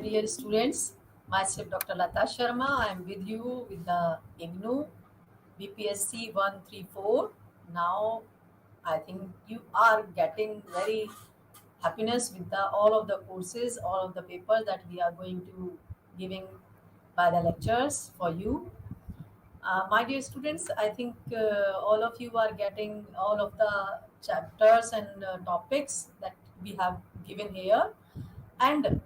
dear students. Myself Dr. Lata Sharma. I am with you with the IGNOU BPSC 134. Now, I think you are getting very happiness with all of the courses, all of the papers that we are going to giving by the lectures for you. My dear students, I think all of you are getting all of the chapters and topics that we have given here, and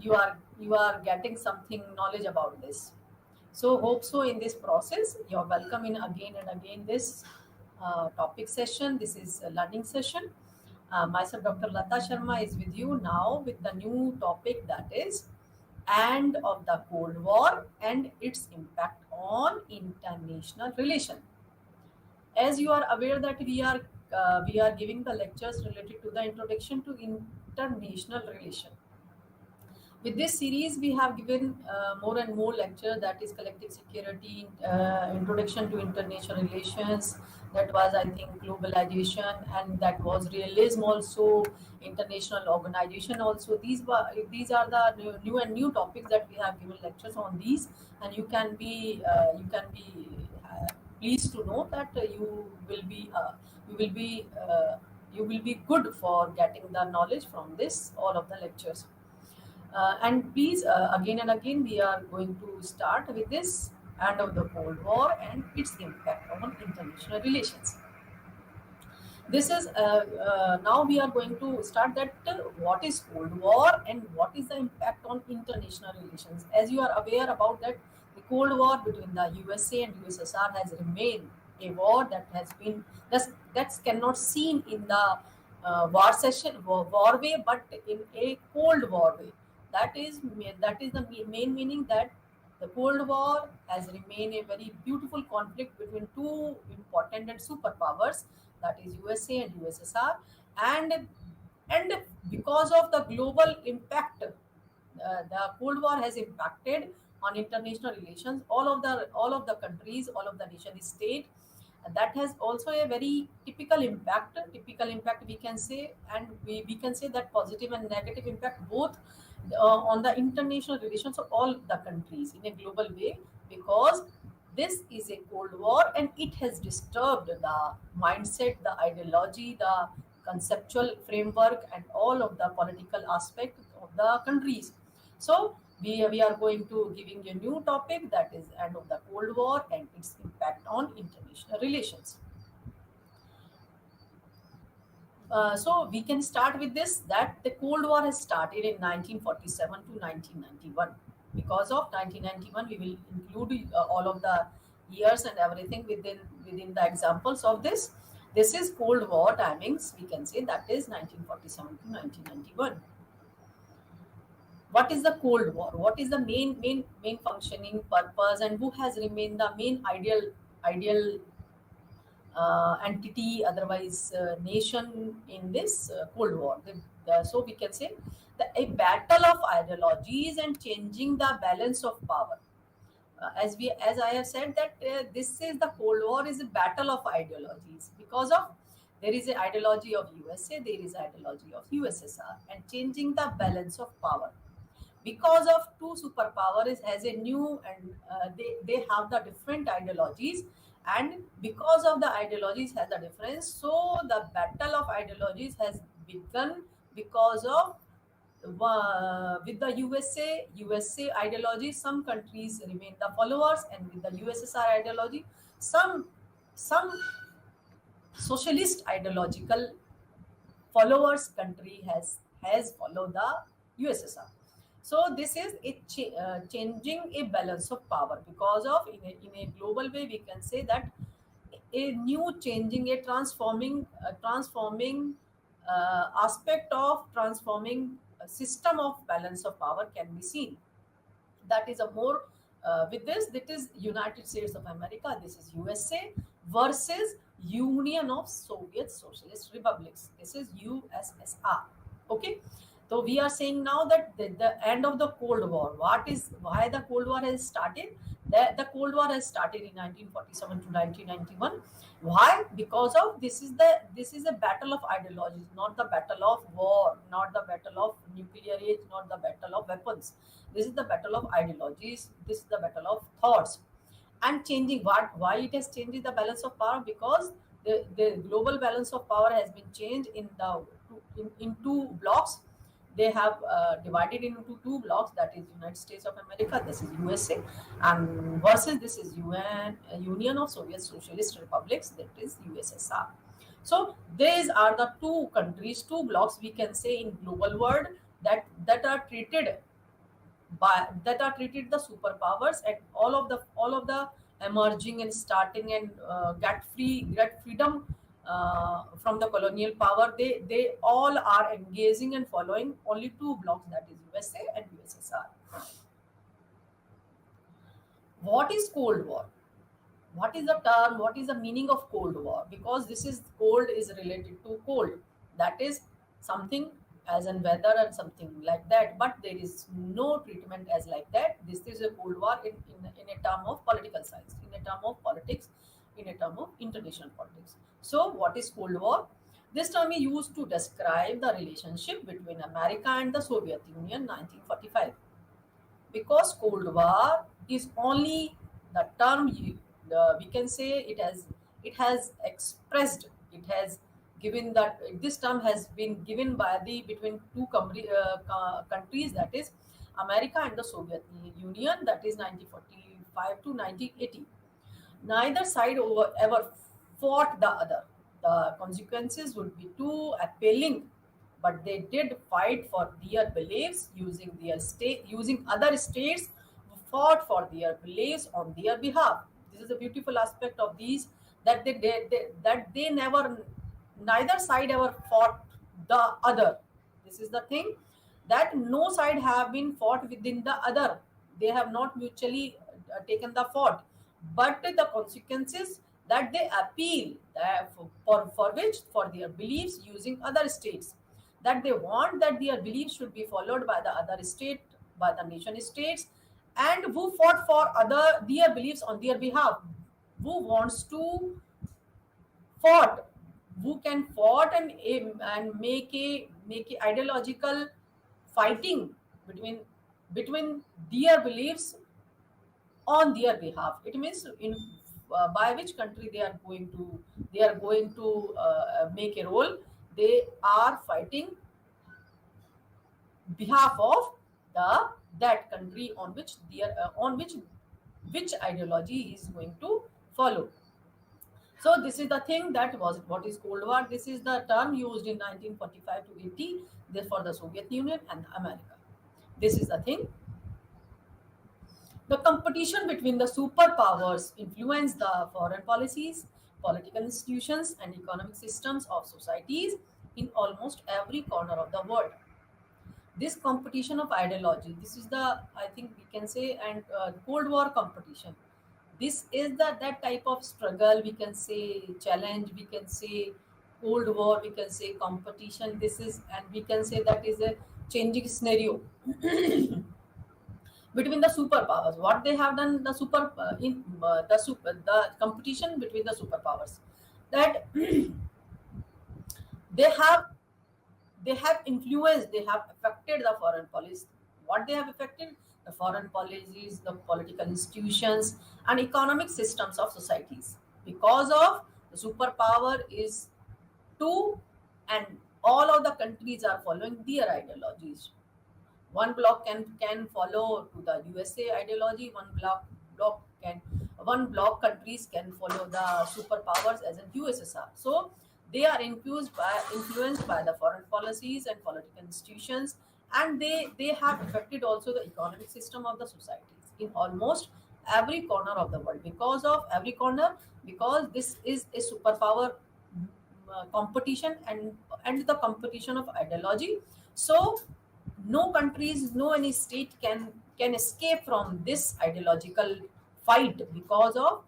you are getting something knowledge about this. So hope so in this process. You're welcome in again and again this topic session. This is a learning session. Myself, Dr. Lata Sharma, is with you now with the new topic that is end of the Cold War and its impact on international relation. As you are aware that we are giving the lectures related to the introduction to international relation. With this series, we have given more and more lecture that is collective security, introduction to international relations. That was, I think, globalization, and that was realism also, international organization also. These are the new topics that we have given lectures on these, and you can be pleased to know that you will be good for getting the knowledge from this all of the lectures. And please, again and again, we are going to start with this end of the Cold War and its impact on international relations. This is now we are going to start that what is Cold War and what is the impact on international relations. As you are aware about that, the Cold War between the USA and USSR has remained a war that has been that's cannot seen in the war way, but in a Cold War way. That is the main meaning that the Cold War has remained a very beautiful conflict between two important and superpowers, that is USA and USSR, and because of the global impact, the Cold War has impacted on international relations. All of the countries, all of the nation state, that has also a very typical impact we can say, and we can say that positive and negative impact both on the international relations of all the countries in a global way, because this is a Cold War and it has disturbed the mindset, the ideology, the conceptual framework, and all of the political aspect of the countries. So we are going to giving a new topic that is end of the Cold War and its impact on international relations. So we can start with this that the Cold War has started in 1947 to 1991. Because of 1991, we will include all of the years and everything within the examples of this. This is Cold War timings. We can say that is 1947 to 1991. What is the Cold War? What is the main functioning purpose, and who has remained the main ideal entity, otherwise nation in this Cold War? So we can say a battle of ideologies and changing the balance of power. As I have said that this is the Cold War is a battle of ideologies, because of there is a ideology of USA, there is ideology of USSR, and changing the balance of power because of two superpowers has a new, and they have the different ideologies, and because of the ideologies has a difference, so the battle of ideologies has begun because of with the USA ideology, some countries remain the followers, and with the USSR ideology, some socialist ideological followers country has followed the USSR. So this is changing a balance of power, because of in a global way we can say that a new changing, a transforming aspect of transforming system of balance of power can be seen. That is a more with this is United States of America, this is USA versus Union of Soviet Socialist Republics, this is USSR. Okay, so we are saying now that the end of the Cold War, why the Cold War has started, The Cold War has started in 1947 to 1991. Why? Because of this is a battle of ideologies, not the battle of war, not the battle of nuclear age, not the battle of weapons. This is the battle of ideologies. This is the battle of thoughts. And changing what? Why it has changed the balance of power? Because the global balance of power has been changed in two blocks. They have divided into two blocks, that is United States of America, this is USA, and versus this is Union of Soviet Socialist Republics, that is USSR. So these are the two countries, two blocks we can say in global world that are treated that are treated the superpowers, and all of the emerging and starting and get freedom from the colonial power. They all are engaging and following only two blocks, that is USA and USSR. What is Cold War? What is the term? What is the meaning of Cold War? Because this is cold is related to cold, that is something as in weather and something like that, but there is no treatment as like that. This is a Cold War in a term of political science, in a term of politics, in a term of international politics. So what is Cold War? This term is used to describe the relationship between America and the Soviet Union 1945. Because Cold War is only the term we can say it has expressed, it has given that this term has been given by the between two countries, that is America and the Soviet Union, that is 1945 to 1980. Neither side ever fought the other. The consequences would be too appalling, but they did fight for their beliefs using other states who fought for their beliefs on their behalf. This is a beautiful aspect of these, that they never, neither side ever fought the other. This is the thing, that no side have been fought within the other. They have not mutually taken the fought, but the consequences that they appeal for which for their beliefs using other states, that they want that their beliefs should be followed by the other state, by the nation states, and who fought for other their beliefs on their behalf, who wants to fought, who can fought and make a ideological fighting between their beliefs on their behalf. It means in by which country they are going to make a role. They are fighting behalf of the that country on which ideology is going to follow. So this is the thing, that was what is Cold War. This is the term used in 1945 to 80 for the Soviet Union and America. This is the thing. The competition between the superpowers influenced the foreign policies, political institutions, and economic systems of societies in almost every corner of the world. This competition of ideology, this is the, I think we can say, and Cold War competition. This is the that type of struggle, we can say challenge, we can say Cold War, we can say competition. This is, and we can say that is a changing scenario between the superpowers. What they have done, the super in the competition between the superpowers, that they have influenced, they have affected the foreign policy. What they have affected? The foreign policies, the political institutions, and economic systems of societies. Because of the superpower is two, and all of the countries are following their ideologies. One block can follow to the USA ideology. One block countries can follow the superpowers as in USSR. So they are influenced by the foreign policies and political institutions, and they have affected also the economic system of the societies in almost every corner of the world. Because of every corner, because this is a superpower competition, and the competition of ideology. So no countries, no any state can escape from this ideological fight. Because of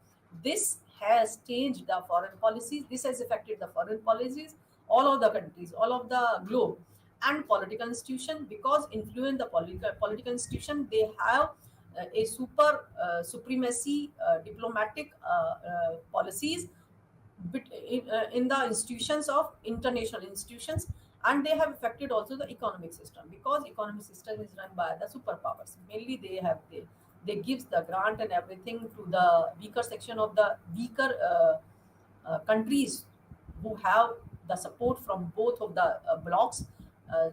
this has changed the foreign policies, this has affected the foreign policies, all of the countries, all of the globe, and political institution. Because influence the political institution, they have a supremacy diplomatic policies in the institutions of international institutions, and they have affected also the economic system, because economic system is run by the superpowers. Mainly they gives the grant and everything to the weaker section of the weaker countries who have the support from both of the blocks,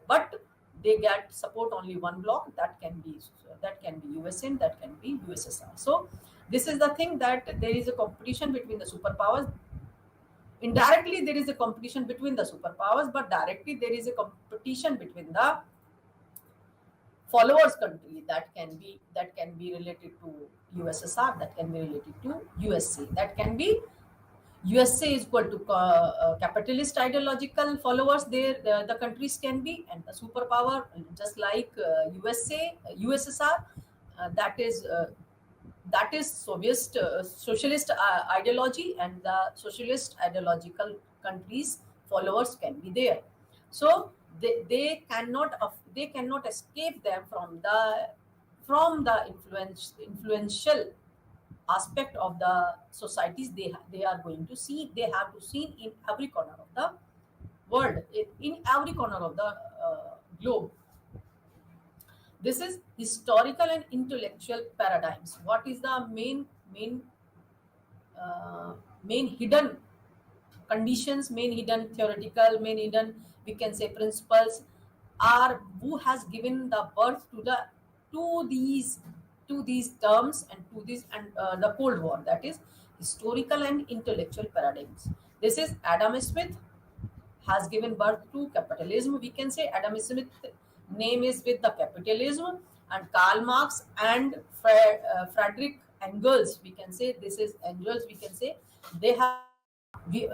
but they get support only one block, that can be USN, that can be USSR. So this is the thing, that there is a competition between the superpowers. Indirectly there is a competition between the superpowers, but directly there is a competition between the followers country, that can be related to USSR, that can be related to USA, that can be USA is equal to capitalist ideological followers. There, the countries can be, and the superpower, just like USA, USSR, that is socialist ideology, and the socialist ideological countries followers can be there. So they cannot escape them from the influential aspect of the societies they are going to see, they have to see in every corner of the world, in every corner of the globe. This is historical and intellectual paradigms. What is the uh, main hidden conditions, main hidden theoretical, main hidden, we can say, principles, are who has given the birth to these to these terms, and to this, and the Cold War, that is historical and intellectual paradigms. This is Adam Smith has given birth to capitalism. We can say Adam Smith name is with the capitalism, and Karl Marx and Frederick Engels. We can say this is Engels. We can say they have.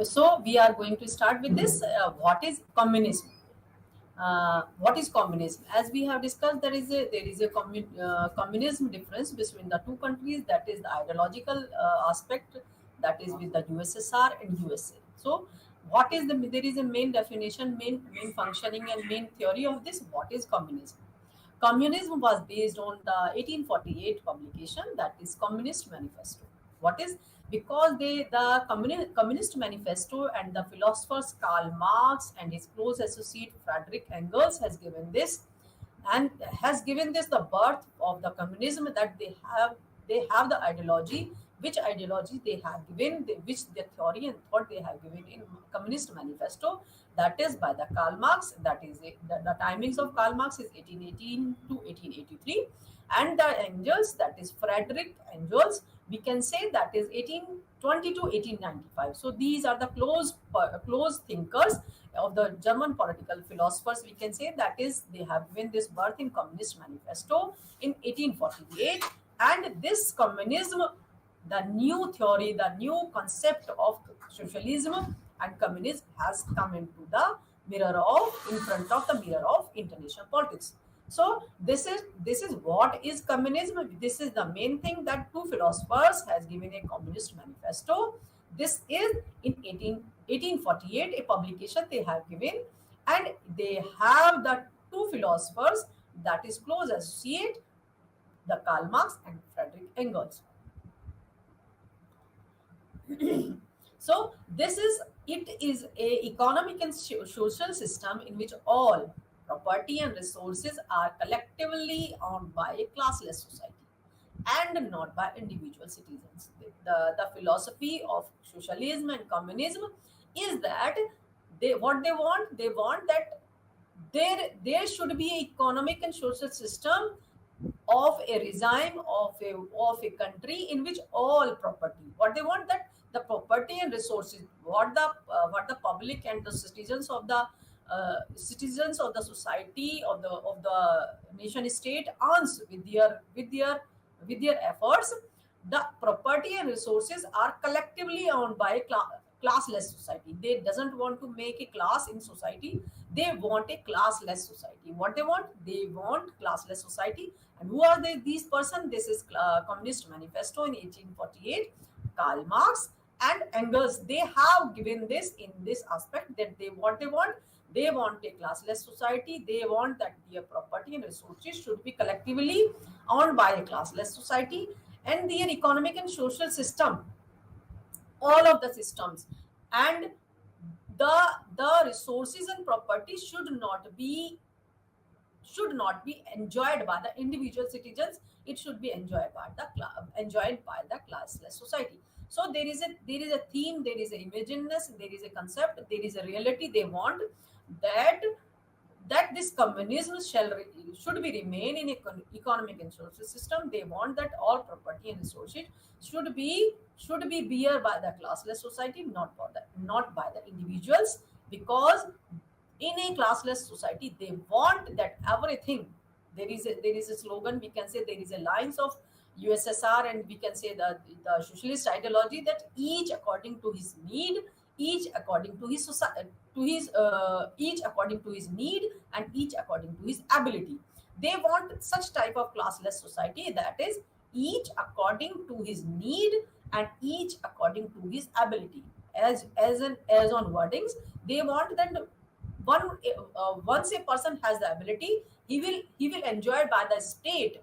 So we are going to start with this. What is communism? What is communism? As we have discussed, there is a communism difference between the two countries. That is the ideological aspect, that is with the USSR and USA. So what is there is a main definition, main functioning, and main theory of this. What is communism? Communism was based on the 1848 publication, that is Communist Manifesto. What is, because Communist Manifesto and the philosophers Karl Marx and his close associate Frederick Engels has given this, and has given this the birth of the communism, that they have the ideology, which ideology they have given, which the theory and thought they have given in Communist Manifesto, that is by the Karl Marx. That is the timings of Karl Marx is 1818 to 1883, and the Engels, that is Frederick Engels, we can say that is 1820 to 1895. So these are the close thinkers of the German political philosophers. We can say that is they have given this birth in Communist Manifesto in 1848, and this communism, the new theory, the new concept of socialism and communism has come into the in front of the mirror of international politics. So this is what is communism. This is the main thing, that two philosophers has given a Communist Manifesto. This is in 1848 a publication they have given, and they have the two philosophers, that is close associate, the Karl Marx and Frederick Engels. So it is a economic and social system in which all property and resources are collectively owned by a classless society and not by individual citizens. The philosophy of socialism and communism is that they want that there should be an economic and social system of a regime of a country in which all property, what they want, that the property and resources, what the public and the citizens of the society of the nation state earns with their efforts, the property and resources are collectively owned by a classless society. They doesn't want to make a class in society, they want a classless society. What they want classless society. And who are these person? This is Communist Manifesto in 1848, Karl Marx and Engels. They have given this in this aspect, that they what they want, They want a classless society. They want that their property and resources should be collectively owned by a classless society, and their economic and social system, all of the systems, and the resources and property should not be enjoyed by the individual citizens. It should be enjoyed by the classless society. So there is a theme, there is a imaginariness, there is a concept, there is a reality. They want that this communism should be remain in economic and social system. They want that all property and resources should be bear by the classless society, not by the individuals. Because in a classless society, they want that everything. There is a slogan, we can say, there is a lines of USSR, and we can say the socialist ideology, that each according to his need, each according to his society, each according to his need, and each according to his ability. They want such type of classless society, that is each according to his need and each according to his ability. As on wordings, they want that once a person has the ability, he will enjoy by the state,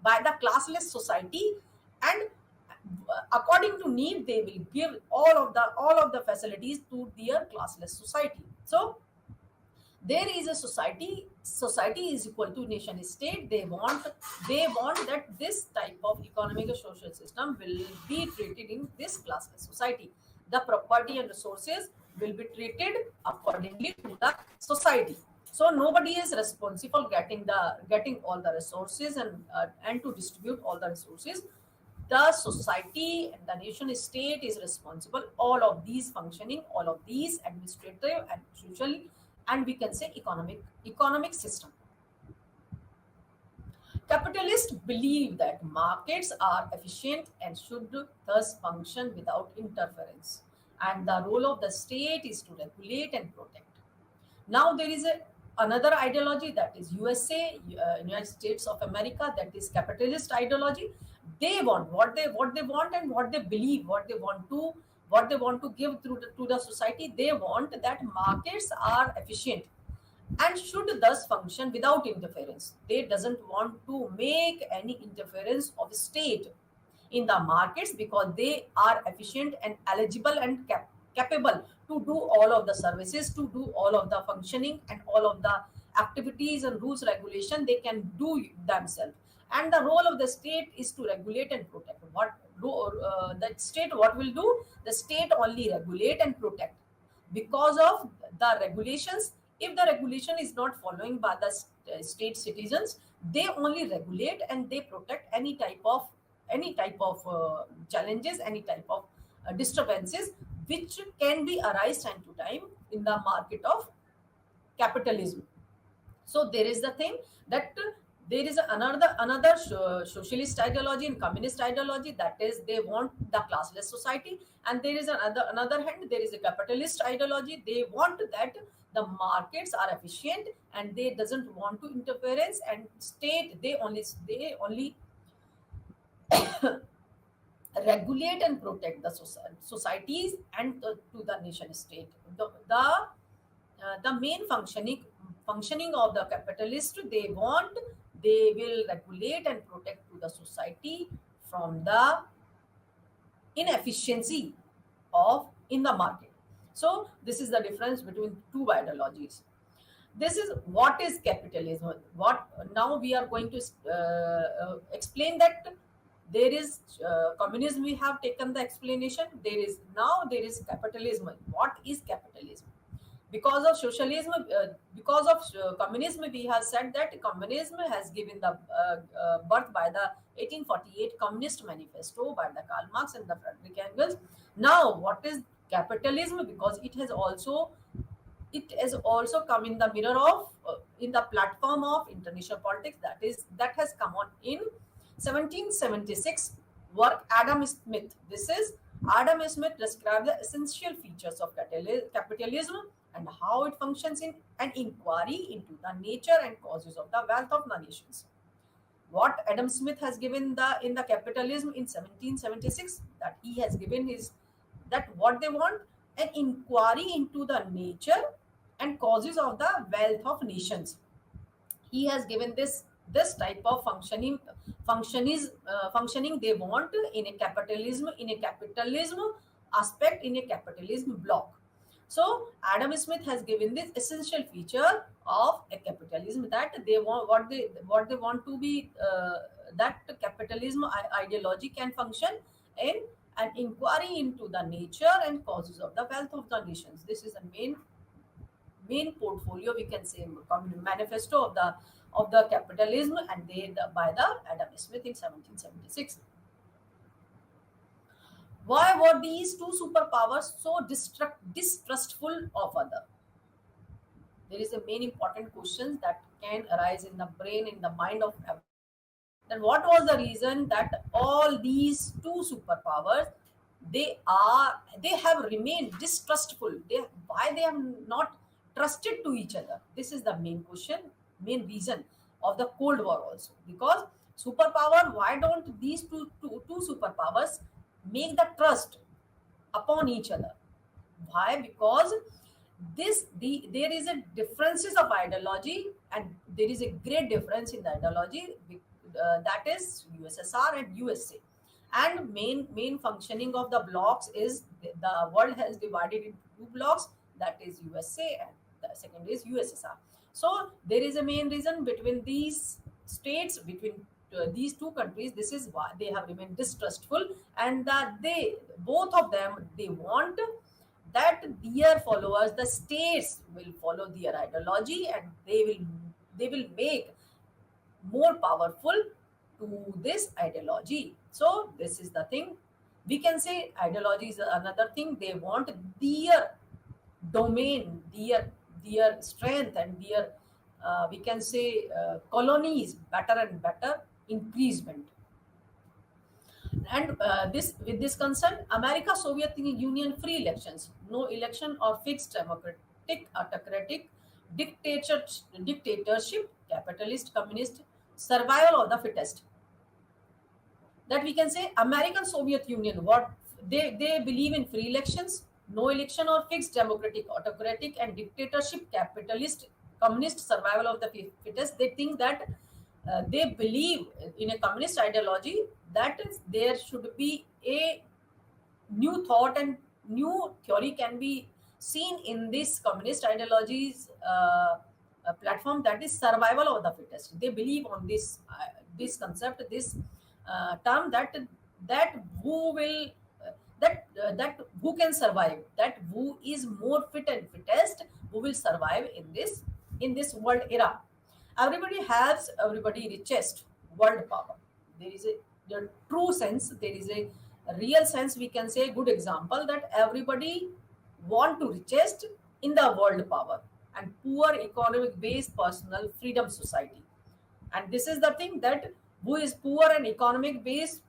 by the classless society, and according to need they will give all of the facilities to their classless society. So there is a society is equal to nation state. They want that this type of economic or social system will be treated in this classless society. The property and resources will be treated accordingly to the society. So nobody is responsible getting all the resources and to distribute all the resources. The society and the nation state is responsible all of these functioning, all of these administrative and social, and we can say economic system. Capitalists believe that markets are efficient and should thus function without interference, and the role of the state is to regulate and protect. Now there is another ideology, that is USA, United States of America, that is capitalist ideology. They want what they want, and what they believe, what they want to give to the society. They want that markets are efficient and should thus function without interference. They doesn't want to make any interference of state in the markets, because they are efficient and eligible and capable to do all of the services, to do all of the functioning and all of the activities and rules regulation they can do themselves. And the role of the state is to regulate and protect. That state, what will do? The state only regulate and protect. Because of the regulations, if the regulation is not following by the state citizens, they only regulate and they protect any type of challenges, any type of disturbances which can be arise time to time in the market of capitalism. So there is the thing that there is another socialist ideology and communist ideology, that is they want the classless society. And there is another hand, there is a capitalist ideology. They want that the markets are efficient and they doesn't want to interference, and state they only regulate and protect the societies and to the nation state. The main functioning of the capitalist, they will regulate and protect to the society from the inefficiency of in the market. So this is the difference between two ideologies. This is what is capitalism. What now we are going to explain that there is communism. We have taken the explanation. There is capitalism. What is capitalism? Because of socialism, because of communism, we have said that communism has given the birth by the 1848 Communist Manifesto by the Karl Marx and the Frederick Engels. Now, what is capitalism? Because it has also come in the mirror of in the platform of international politics, that has come on in 1776 work Adam Smith. This is Adam Smith described the essential features of capitalism and how it functions in an inquiry into the nature and causes of the wealth of the nations. What Adam Smith has given in the capitalism in 1776, that he has given is that what they want, an inquiry into the nature and causes of the wealth of nations. He has given this type of functioning they want in a capitalism aspect, in a capitalism block. So Adam Smith has given this essential feature of a capitalism, that they want what they want to be, that capitalism ideology can function in an inquiry into the nature and causes of the wealth of the nations. This is the main portfolio, we can say, manifesto of the capitalism, and by the Adam Smith in 1776. Why were these two superpowers so distrustful of other? There is a main important questions that can arise in the brain, in the mind of everyone. Then what was the reason that all these two superpowers, they have remained distrustful? Why they have not trusted to each other? This is the main question, main reason of the Cold War also. Because superpower, why don't these two superpowers make the trust upon each other? Why? Because there is a differences of ideology, and there is a great difference in the ideology, that is USSR and USA. And main functioning of the blocks is the world has divided into two blocks, that is USA and the second is USSR. So there is a main reason between these states, between these two countries. This is why they have remained distrustful, and that they both of them, they want that their followers, the states, will follow their ideology, and they will make more powerful to this ideology. So this is the thing, we can say ideology is another thing. They want their domain, their strength, and their we can say colonies better and better increasement. And this with this concern, America, Soviet Union, free elections, no election or fixed democratic, autocratic, dictator, dictatorship, capitalist, communist, survival of the fittest. That we can say American, Soviet Union, what they believe in free elections, no election or fixed democratic, autocratic, and dictatorship, capitalist, communist, survival of the fittest. They think that they believe in a communist ideology, that is there should be a new thought and new theory can be seen in this communist ideologies platform, that is survival of the fittest. They believe on this concept, this term, that who will that who can survive, that who is more fit and fittest, who will survive in this world era. Everybody richest world power. There is a the true sense, there is a real sense, we can say good example, that everybody want to richest in the world power, and poor economic based personal freedom society. And this is the thing, that who is poor and economic based,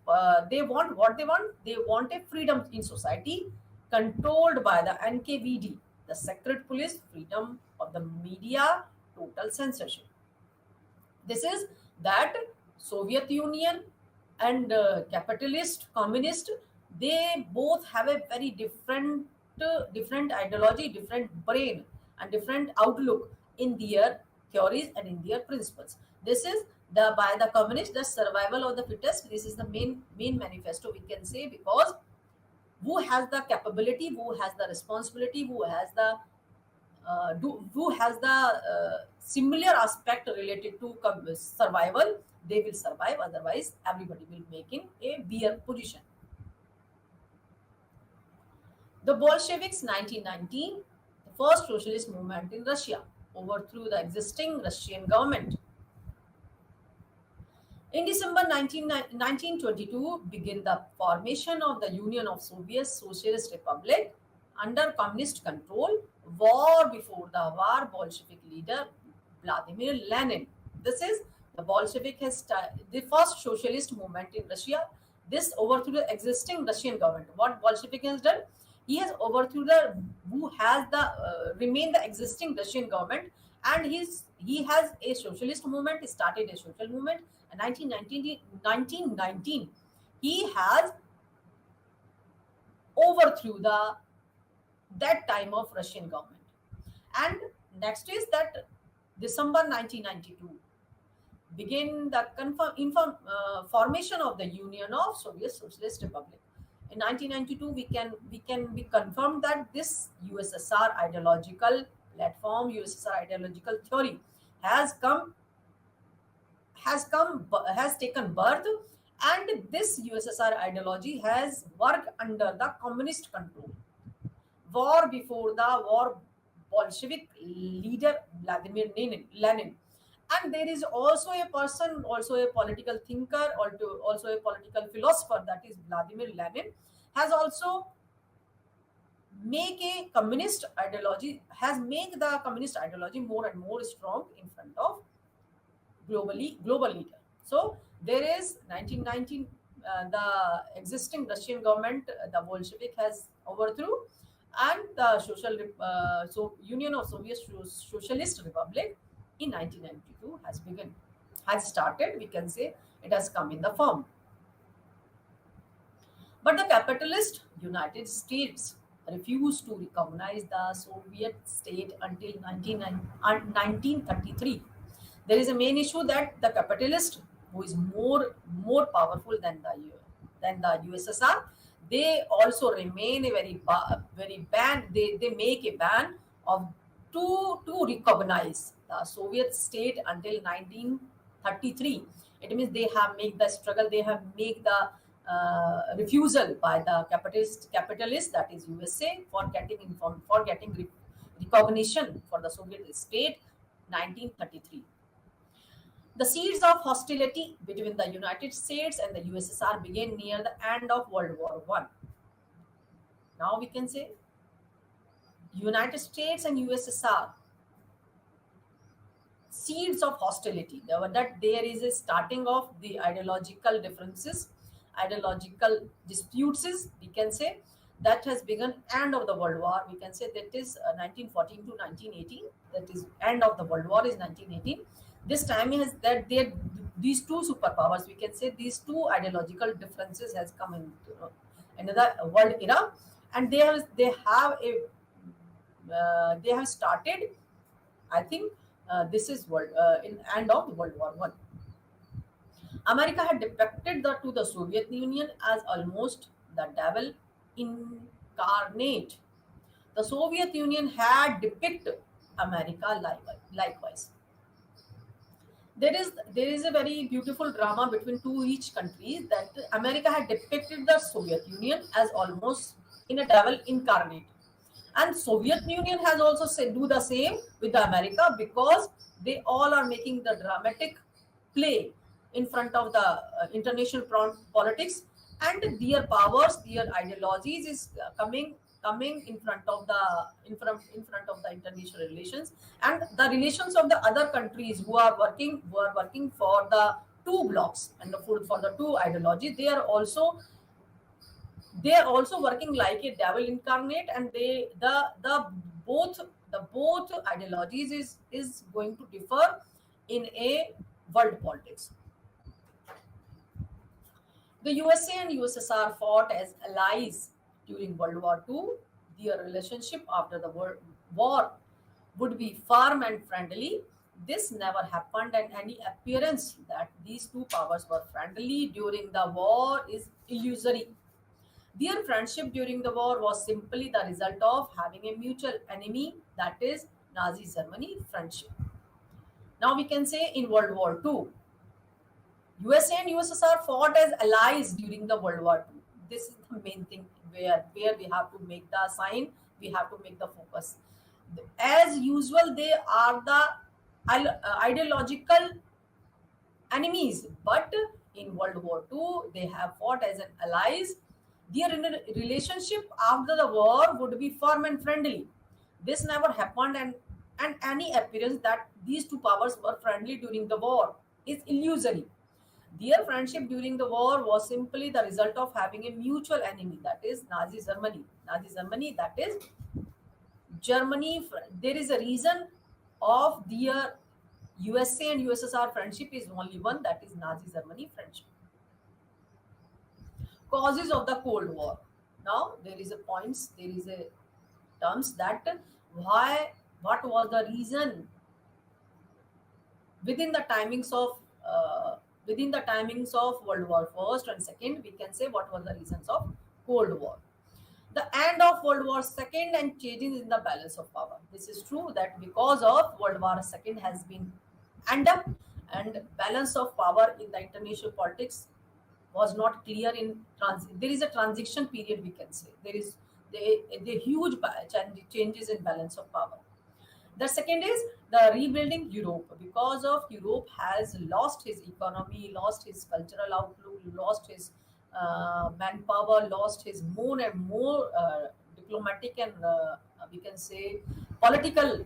they want what they want a freedom in society, controlled by the NKVD, the secret police, freedom of the media, total censorship. This is that Soviet Union and capitalist, communist, they both have a very different ideology, different brain, and different outlook in their theories and in their principles. This is the by the communist, the survival of the fittest. This is the main manifesto, we can say, because who has the capability, who has the responsibility, who has the similar aspect related to survival, they will survive. Otherwise, everybody will make in a weaker position. The Bolsheviks, 1919, the first socialist movement in Russia, overthrew the existing Russian government. In December 1922, began the formation of the Union of Soviet Socialist Republic under communist control. War before the war, Bolshevik leader Vladimir Lenin. This is the Bolshevik has the first socialist movement in Russia. This overthrew the existing Russian government. What Bolshevik has done? He has overthrew the who has the remain the existing Russian government, and he has a socialist movement. He started a social movement. In 1919, he has overthrew the that time of Russian government. And Next is that December 1992 begin the formation of the Union of Soviet Socialist Republic. In 1992, we can be confirmed that this USSR ideological platform, USSR ideological theory has come has taken birth, and this USSR ideology has worked under the communist control. War before the war, Bolshevik leader Vladimir Lenin. And there is also a person, also a political thinker, also a political philosopher, that is Vladimir Lenin, has also make a communist ideology, has made the communist ideology more and more strong in front of global leader. So there is 1919, the existing Russian government, the Bolshevik has overthrew, and the Union of Soviet Socialist Republic in 1992 has begun, has started. We can say it has come in the form. But the capitalist United States refused to recognize the Soviet state until 1933. There is a main issue that the capitalist, who is more powerful than the USSR, they also remain a very ban. They make a ban of to recognize the Soviet state until 1933. It means they have made the struggle, they have made the refusal by the capitalist, that is USA, for getting recognition for the Soviet state 1933. The seeds of hostility between the United States and the USSR began near the end of World War One. Now we can say United States and USSR seeds of hostility. That there is a starting of the ideological differences, ideological disputes. We can say that has begun end of the World War. We can say that is 1914 to 1918. That is end of the World War is 1918. This time is that these two superpowers. We can say these two ideological differences has come into another world era, and they have started. I think this is world in end of World War One. America had depicted to the Soviet Union as almost the devil incarnate. The Soviet Union had depicted America likewise. There is a very beautiful drama between two each countries, that America had depicted the Soviet Union as almost in a devil incarnate, and Soviet Union has also said do the same with the America, because they all are making the dramatic play in front of the international politics, and their powers, their ideologies is coming in front of the international relations, and the relations of the other countries who are working for the two blocks and for the two ideologies. They are also working like a devil incarnate, and both both ideologies is going to differ in a world politics. The USA and USSR fought as allies during World War II. Their relationship after the war would be firm and friendly. This never happened, and any appearance that these two powers were friendly during the war is illusory. Their friendship during the war was simply the result of having a mutual enemy, that is Nazi Germany friendship. Now we can say in World War II, USA and USSR fought as allies during the World War II. This is the main thing where we have to make the sign, we have to make the focus. As usual, they are the ideological enemies, but in World War II, they have fought as an allies. Their relationship after the war would be firm and friendly. This never happened, and any appearance that these two powers were friendly during the war is illusory. Their friendship during the war was simply the result of having a mutual enemy, that is Nazi Germany. Nazi Germany, that is Germany. There is a reason of their USA and USSR friendship is only one, that is Nazi Germany friendship. Causes of the Cold War. Now there is a terms that why What was the reason within the timings of World War First and Second? We can say what were the reasons of Cold War. The end of World War Second and changes in the balance of power. This is true that because of World War Second has been end up, and balance of power in the international politics was not clear in transit. There is a transition period, we can say. There is the huge changes in balance of power. The second is the rebuilding Europe, because of Europe has lost his economy, lost his cultural outlook, lost his manpower, lost his more and more diplomatic and we can say political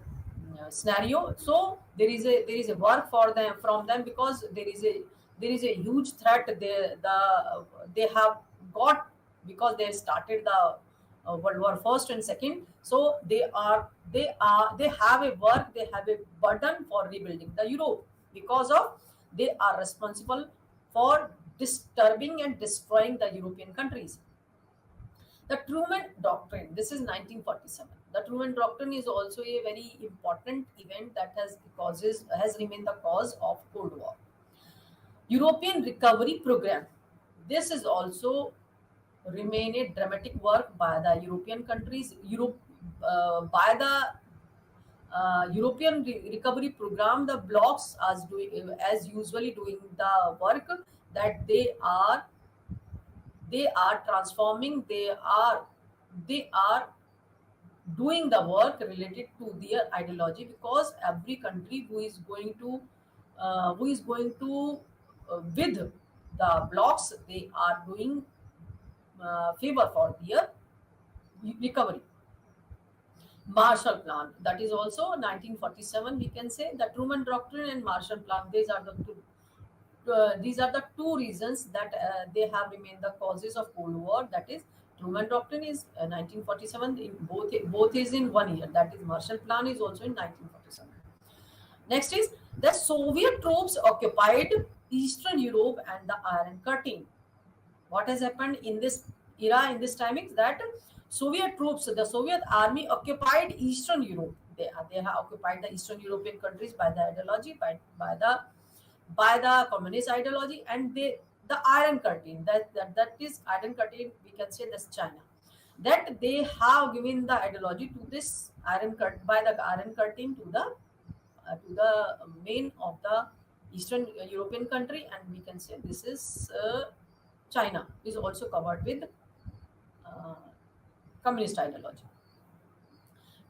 scenario. So there is a work for them from them, because there is a huge threat they have got, because they started the World War First and Second. So they have a work, they have a burden for rebuilding the Europe, because of they are responsible for disturbing and destroying the European countries. The Truman Doctrine. This is 1947. The Truman Doctrine is also a very important event that has remained the cause of Cold War. European Recovery Program. This is also remain a dramatic work by the European countries. By the European Recovery Program, the blocks as usually doing the work that they are transforming. They are doing the work related to their ideology, because every country who is going to with the blocks, they are doing favor for their recovery. Marshall Plan, that is also 1947. We can say the Truman Doctrine and Marshall Plan. These are the two reasons that they have remained the causes of Cold War. That is, Truman Doctrine is 1947. In both is in 1 year. That is, Marshall Plan is also in 1947. Next is the Soviet troops occupied Eastern Europe and the Iron Curtain. What has happened in this era, in this timings, that Soviet troops, the Soviet army occupied Eastern Europe. They have occupied the Eastern European countries by the ideology, by the communist ideology, and the Iron Curtain. That is Iron Curtain. We can say that's China. That they have given the ideology to this by the Iron Curtain to the main of the Eastern European country, and we can say this is China is also covered with uh, communist ideology.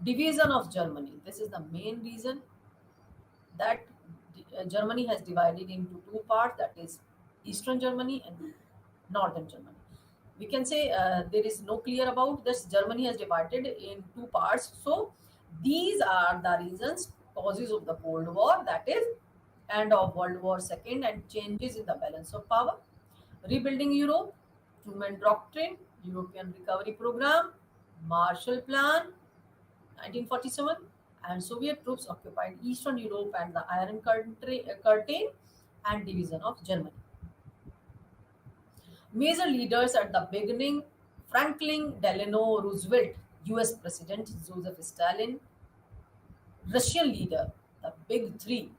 Division of Germany. This is the main reason that Germany has divided into two parts, that is Eastern Germany and Northern Germany. We can say there is no clear about this. Germany has divided in two parts. So these are the reasons, causes of the Cold War, that is end of World War II and changes in the balance of power, rebuilding Europe, Truman Doctrine, European Recovery Program, Marshall Plan, 1947, and Soviet troops occupied Eastern Europe and the Curtain, and division of Germany. Major leaders at the beginning: Franklin Delano Roosevelt, US President; Joseph Stalin, Russian leader. The big three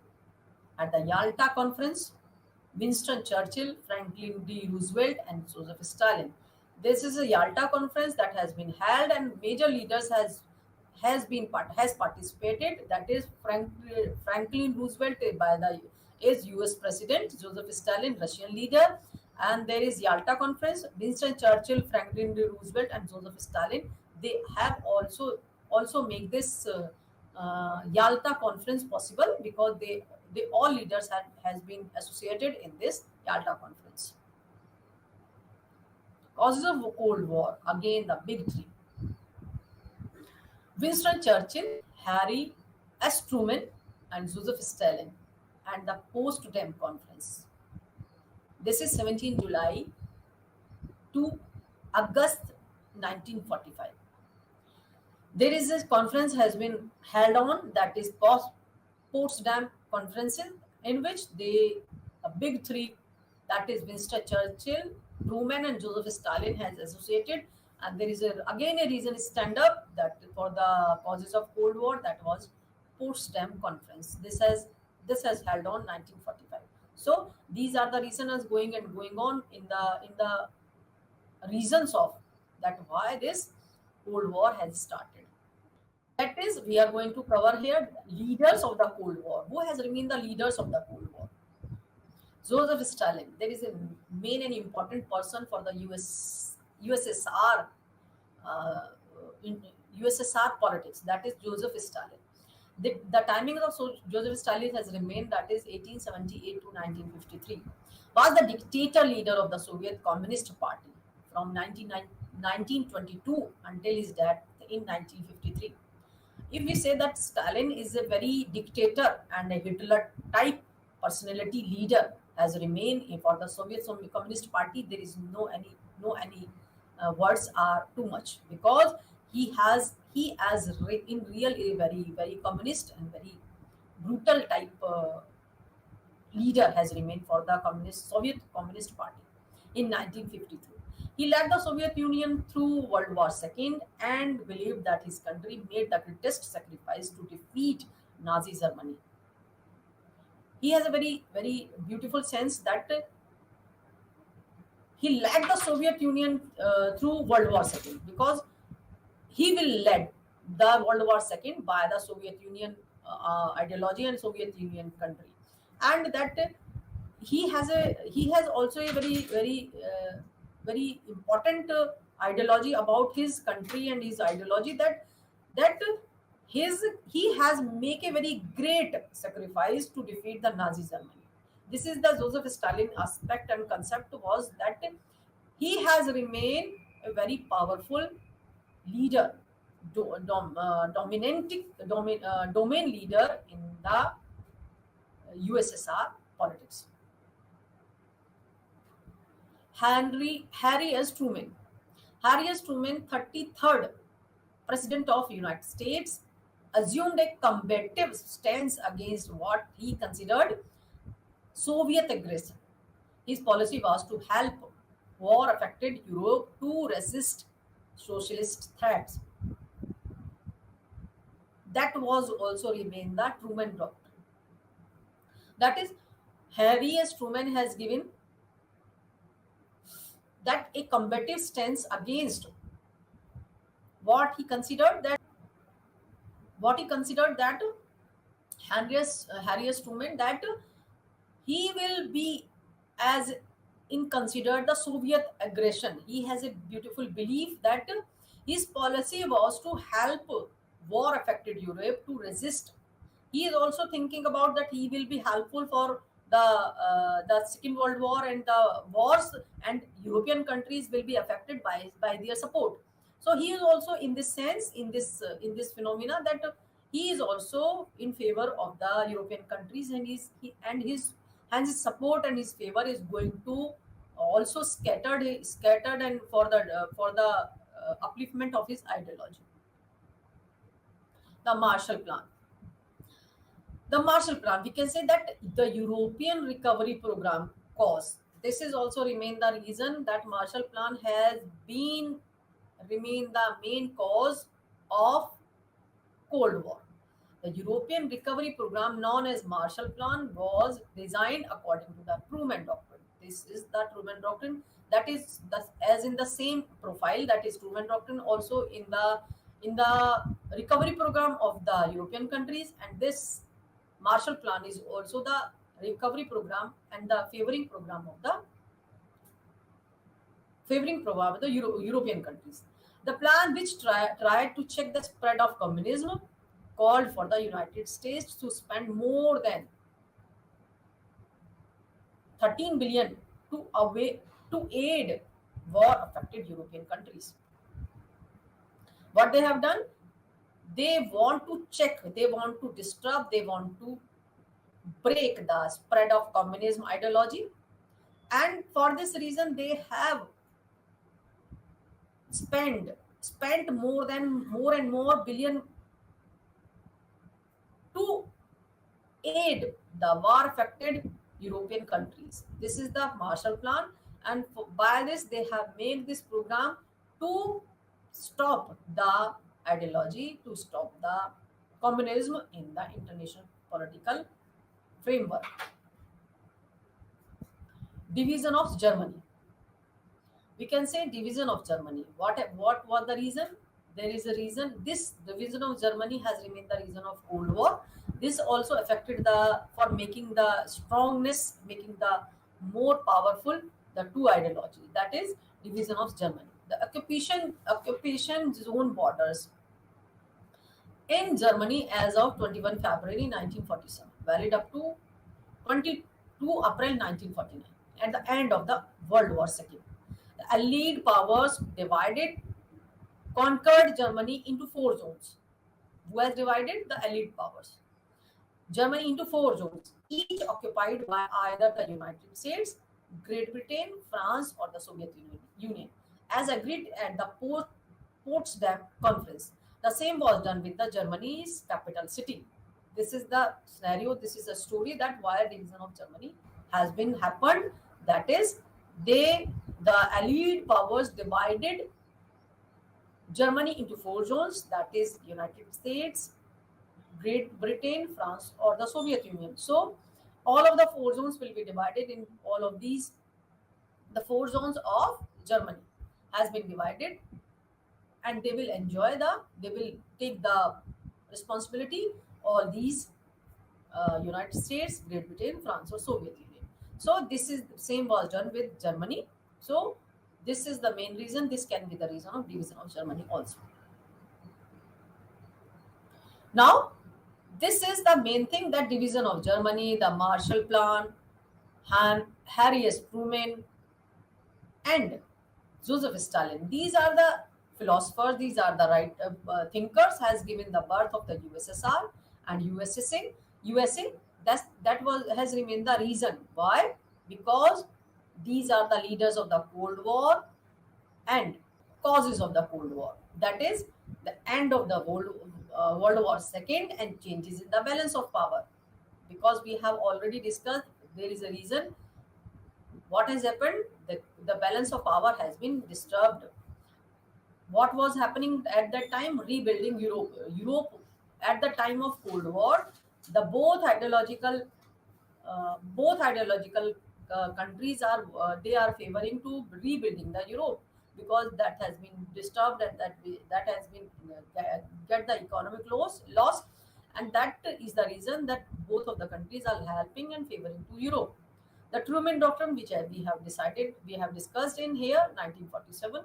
at the Yalta Conference: Winston Churchill, Franklin D. Roosevelt, and Joseph Stalin. This is a Yalta Conference that has been held, and major leaders has participated. That is Franklin Roosevelt is U.S. President, Joseph Stalin, Russian leader, and there is Yalta Conference. Winston Churchill, Franklin D. Roosevelt, and Joseph Stalin. They have also make this Yalta Conference possible, because they all leaders has been associated in this Yalta Conference. Causes of Cold War, again the big three: Winston Churchill, Harry S. Truman, and Joseph Stalin, and the Potsdam Conference. This is 17 July to August 1945. There is a conference has been held on, that is Potsdam Conference, in which the big three, that is Winston Churchill, Truman, and Joseph Stalin, has associated. And there is again a reason stand up that for the causes of Cold War, that was Potsdam Conference. This has held on 1945. So these are the reasons going and going on in the reasons of that why this Cold War has started. That is, we are going to cover here leaders of the Cold War. Who has remained the leaders of the Cold War? Joseph Stalin. There is a main and important person for the USSR, uh, in USSR politics. That is Joseph Stalin. The timing of Joseph Stalin has remained, that is 1878 to 1953. Was the dictator leader of the Soviet Communist Party from 1922 until his death in 1953. If we say that Stalin is a very dictator and a Hitler type personality leader has remained for the Soviet Communist Party, there is no any words are too much, because he has in real a very communist and very brutal type leader has remained for the Soviet Communist Party in 1953. He led the Soviet Union through World War II and believed that his country made the greatest sacrifice to defeat Nazi Germany. He has a very beautiful sense that he led the Soviet Union through World War II, because he will lead the World War II by the Soviet Union ideology and Soviet Union country, and that he has also a very important ideology about his country, and his ideology that his he has make a very great sacrifice to defeat the Nazi Germany. This is the Joseph Stalin aspect and concept, was that he has remained a very powerful leader, domain leader in the USSR politics. Harry S. Truman. Harry S. Truman, 33rd President of United States, assumed a combative stance against what he considered Soviet aggression. His policy was to help war-affected Europe to resist socialist threats. That was also remain the Truman Doctrine. That is, Harry S. Truman has given that a combative stance against what he considered that Harry S. Truman, that he will be as in considered the Soviet aggression. He has a beautiful belief that his policy was to help war affected Europe to resist. He is also thinking about that he will be helpful for the Second World War and the wars, and European countries will be affected by their support. So he is also in this sense, in this phenomena, that he is also in favor of the European countries, and his support and his favor is going to also scattered and for the upliftment of his ideology. The Marshall Plan. The Marshall Plan, we can say that the European Recovery Program cause. This is also remain the reason that Marshall Plan has been remain the main cause of Cold War. The European Recovery Program, known as Marshall Plan, was designed according to the Truman Doctrine. This is the Truman Doctrine, that is as in the same profile, that is Truman Doctrine also in the recovery program of the European countries, and this Marshall Plan is also the recovery program and the favoring program of the European countries. The plan, which tried to check the spread of communism, called for the United States to spend more than 13 billion to aid war-affected European countries. What they have done? They want to check, they want to disrupt, they want to break the spread of communism ideology, and for this reason they have spent more and more billion to aid the war affected European countries. This is the Marshall Plan, and by this they have made this program to stop the ideology, to stop the communism in the international political framework. Division of Germany. We can say division of Germany. What was the reason? There is a reason. This division of Germany has remained the reason of Cold War. This also affected the for making the strongness, making the more powerful the two ideology. That is division of Germany. The occupation zone borders in Germany as of 21 February 1947, valid up to 22 April 1949, at the end of the World War II. The Allied powers divided, conquered Germany into four zones. Who has divided? The Allied powers. Germany into four zones, each occupied by either the United States, Great Britain, France, or the Soviet Union, as agreed at the Potsdam Conference. The same was done with the Germany's capital city. This is the scenario. This is a story that why division of Germany has been happened. That is, the Allied powers divided Germany into four zones. That is, United States, Great Britain, France, or the Soviet Union. So, all of the four zones will be divided in all of these. The four zones of Germany has been divided, and they will take the responsibility. All these United States, Great Britain, France, or Soviet Union. So, this is same was done with Germany. So, this is the main reason. This can be the reason of division of Germany also. Now, this is the main thing, that division of Germany, the Marshall Plan, Harry S. Truman, and Joseph Stalin. These are the philosophers, these are the right thinkers, has given the birth of the USSR and USA. That has remained the reason. Why? Because these are the leaders of the Cold War and causes of the Cold War. That is the end of the World War II and changes in the balance of power. Because we have already discussed, there is a reason. What has happened? The balance of power has been disturbed. What was happening at that time? Rebuilding Europe. Europe at the time of Cold War, the both ideological countries are they are favoring to rebuilding the Europe, because that has been disturbed, and that has been get the economic loss, and that is the reason that both of the countries are helping and favoring to Europe. The Truman Doctrine, which we have discussed in here, 1947.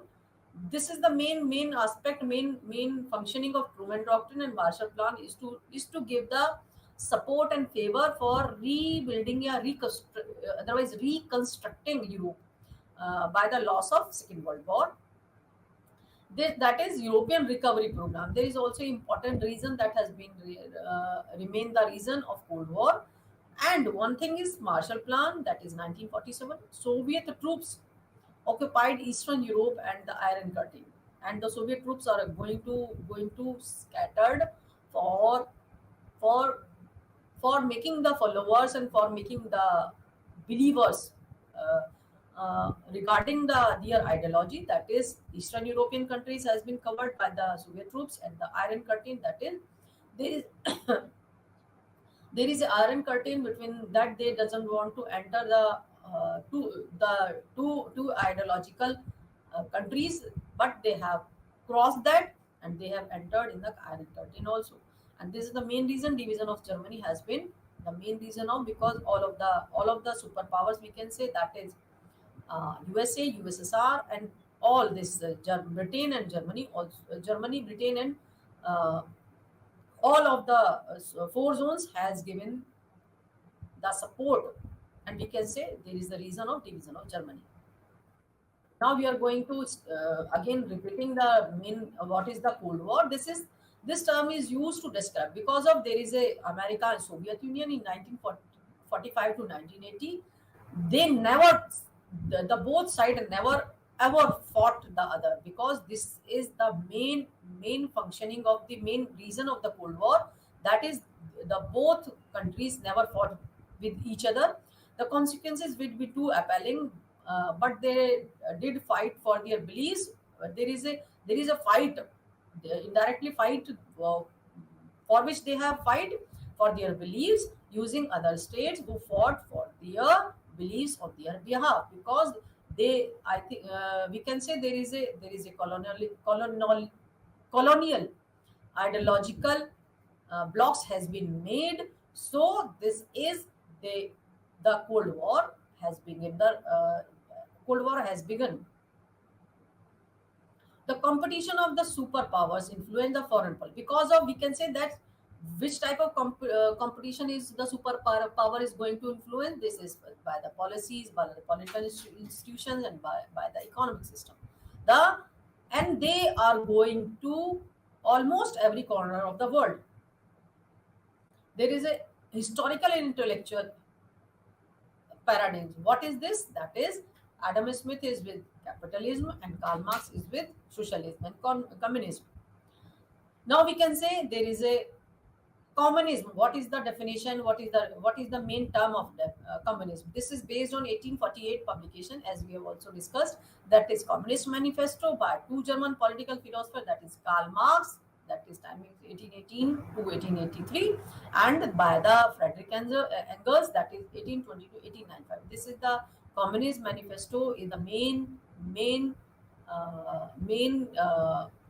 This is the main aspect, main functioning of Truman Doctrine and Marshall Plan is to give the support and favor for rebuilding otherwise reconstructing Europe by the loss of Second World War. That is European Recovery Program. There is also important reason that has been remained the reason of Cold War. And one thing is Marshall Plan, that is 1947. Soviet troops occupied Eastern Europe and the Iron Curtain, and the Soviet troops are going to scattered for for making the followers and for making the believers regarding their ideology. That is, Eastern European countries has been covered by the Soviet troops, and the Iron Curtain, that is, there is there is an Iron Curtain between that. They doesn't want to enter the two ideological countries, but they have crossed that, and they have entered in the Iron Curtain also. And this is the main reason division of Germany has been the main reason of, because all of the superpowers, we can say, that is USA, USSR, and all this Britain and Germany, also Germany, Britain, and uh, all of the four zones has given the support, and we can say there is the reason of division of Germany. Now we are going to again repeating the main what is the Cold War. This term is used to describe, because of there is a America and Soviet Union in 1945 to 1980. They never the both side never ever fought the other, because this is the main functioning of the main reason of the Cold War. That is, the both countries never fought with each other. The consequences would be too appalling, but they did fight for their beliefs there is a fight, indirectly fight, for which they have fight for their beliefs using other states who fought for their beliefs on their behalf, because they, I think, we can say there is a colonial ideological blocks has been made. So this is the Cold War has begun. The Cold War has begun. The competition of the superpowers influence the foreign policy, because of, we can say that, which type of competition is the superpower is going to influence. This is by the policies, by the political institutions, and by the economic system. The And they are going to almost every corner of the world. There is a historical and intellectual paradigms. What is this? That is, Adam Smith is with capitalism and Karl Marx is with socialism and communism. Now we can say there is a communism. What is the definition? What is the main term of communism? This is based on 1848 publication, as we have also discussed. That is Communist Manifesto by two German political philosophers. That is Karl Marx. That is timing 1818 to 1883, and by the Frederick Engels. That is 1820 to 1895. This is the Communist Manifesto. Is the main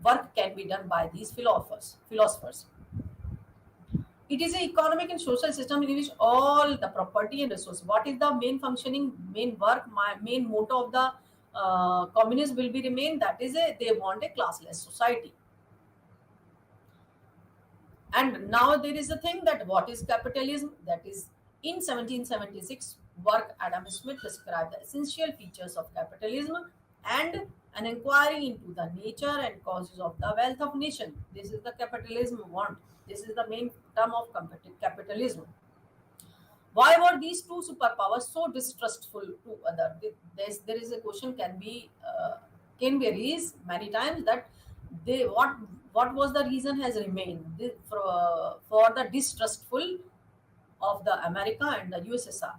work can be done by these philosophers. It is an economic and social system in which all the property and resources. What is the main functioning, main work, my main motto of the communists will be remain. That is, they want a classless society. And now there is a thing that what is capitalism? That is, in 1776, work Adam Smith described the essential features of capitalism and an inquiry into the nature and causes of the wealth of nation. This is the capitalism want. This is the main term of capitalism. Why were these two superpowers so distrustful to other? There is a question can be raised many times, that they what was the reason has remained for the distrustful of the America and the USSR.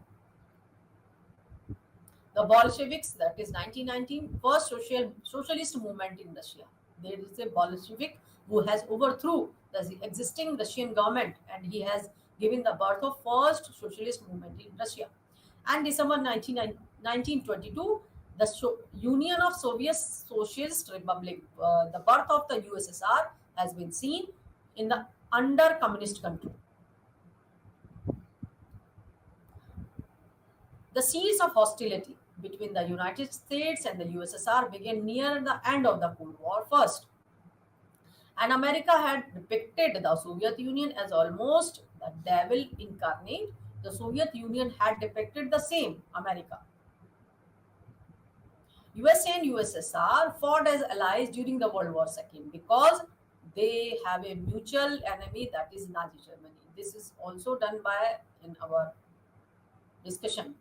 The Bolsheviks, that is 1919, first socialist movement in Russia. There is a Bolshevik who has overthrew the existing Russian government, and he has given the birth of first socialist movement in Russia. And December 1922, the Union of Soviet Socialist Republic, the birth of the USSR, has been seen in the under communist control. The seeds of hostility between the United States and the USSR began near the end of the Cold War first. And America had depicted the Soviet Union as almost the devil incarnate. The Soviet Union had depicted the same America. USA and USSR fought as allies during the World War II because they have a mutual enemy, that is Nazi Germany. This is also done by in our discussion.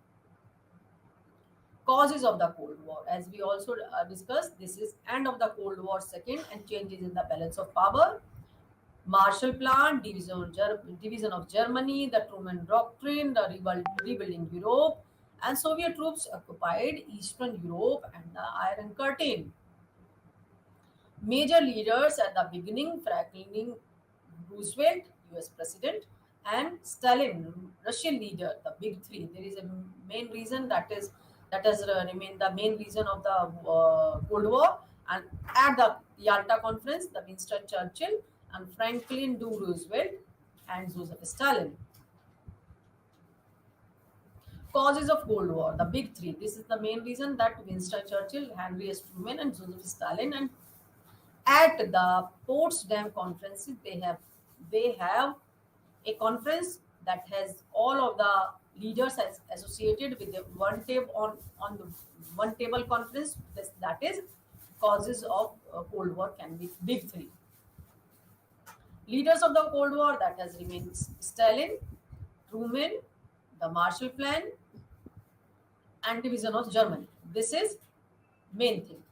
Causes of the Cold War, as we also discussed, this is end of the Cold War second and changes in the balance of power. Marshall Plan, division of Germany, the Truman Doctrine, the rebuilding Europe, and Soviet troops occupied Eastern Europe and the Iron Curtain. Major leaders at the beginning: Franklin Roosevelt, US President, and Stalin, Russian leader. The big three. There is a main reason that has remained the main reason of the Cold War. And at the Yalta Conference, the Winston Churchill and Franklin D. Roosevelt and Joseph Stalin. Causes of Cold War, the big three. This is the main reason that Winston Churchill, Henry S. Truman, and Joseph Stalin. And at the Potsdam conferences, they have a conference that has all of the leaders as associated with the one table on the one table conference. That is, causes of Cold War can be big three. Leaders of the Cold War that has remained: Stalin, Truman, the Marshall Plan, and division of Germany. This is main thing.